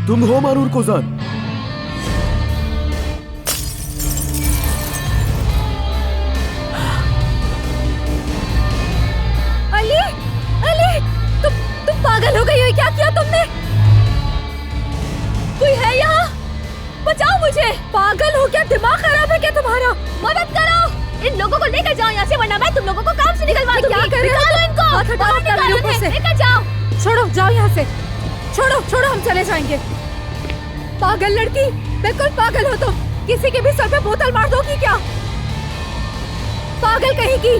तुम हो मारूर कोजान। अली, अली, तुम पागल हो गई हो? क्या किया तुमने? कोई है यहाँ? बचाओ मुझे। पागल हो क्या? दिमाग खराब है क्या तुम्हारा? मदद करो। इन लोगों को लेकर जाओ यहाँ से, वरना मैं तुम लोगों को काम से निकलवा दूंगी। क्या कर रहे हो इनको? हाथ हटाओ अपना मेरे ऊपर से। लेकर जाओ। छोड़ो, जाओ यहाँ से। छोड़ो, छोड़ो, हम चले जाएंगे। पागल लड़की, बिल्कुल पागल हो तुम। किसी के भी सर पे बोतल मार दोगी क्या? पागल कहेगी।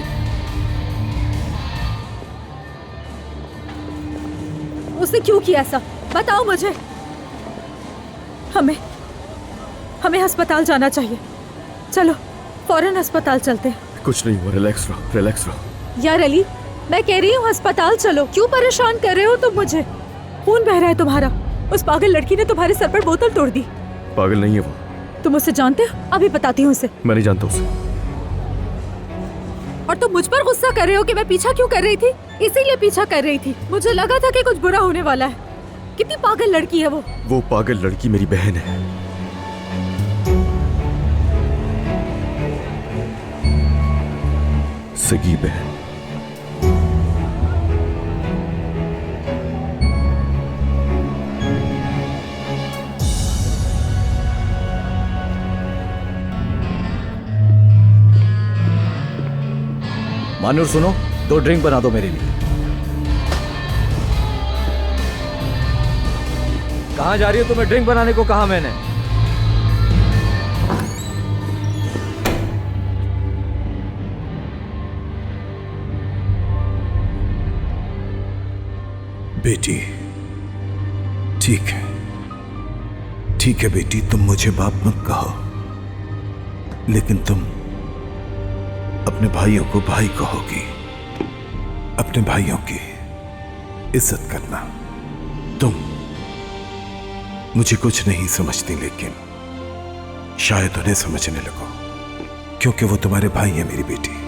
उसने क्यों किया ऐसा? बताओ मुझे। हमें अस्पताल जाना चाहिए। चलो फौरन अस्पताल चलते हैं। कुछ नहीं हुआ, रिलैक्स रहो, रिलैक्स रहो। यार अली, मैं कह रही हूँ अस्पताल चलो। क्यों परेशान कर रहे हो तुम मुझे? खून बह रहा है तुम्हारा। उस पागल लड़की ने तुम्हारे सर पर बोतल तोड़ दी। पागल नहीं है वो। तुम उसे जानते हो? अभी बताती हूँ उसे। मैं नहीं जानता उसे। और तुम मुझ पर गुस्सा कर रहे हो कि मैं पीछा क्यों कर रही थी? इसीलिए पीछा कर रही थी। मुझे लगा था कि कुछ बुरा होने वाला है। कितनी पागल लड़की है वो। वो पागल लड़की मेरी बहन है। सगी बहन। मानूर सुनो, 2 ड्रिंक बना दो मेरे लिए। कहाँ जा रही हो? तुम्हें ड्रिंक बनाने को कहा मैंने। बेटी, ठीक है, ठीक है बेटी, तुम मुझे बाप मत कहो, लेकिन तुम अपने भाइयों को भाई कहोगी। अपने भाइयों की इज्जत करना। तुम मुझे कुछ नहीं समझती, लेकिन शायद उन्हें समझने लगो, क्योंकि वो तुम्हारे भाई है मेरी बेटी।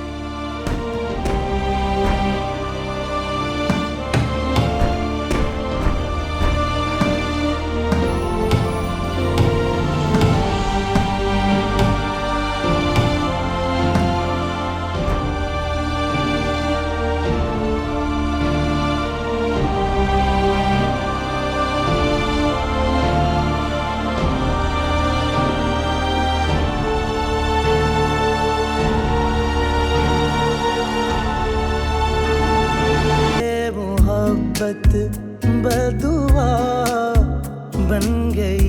बदुआ बन गई।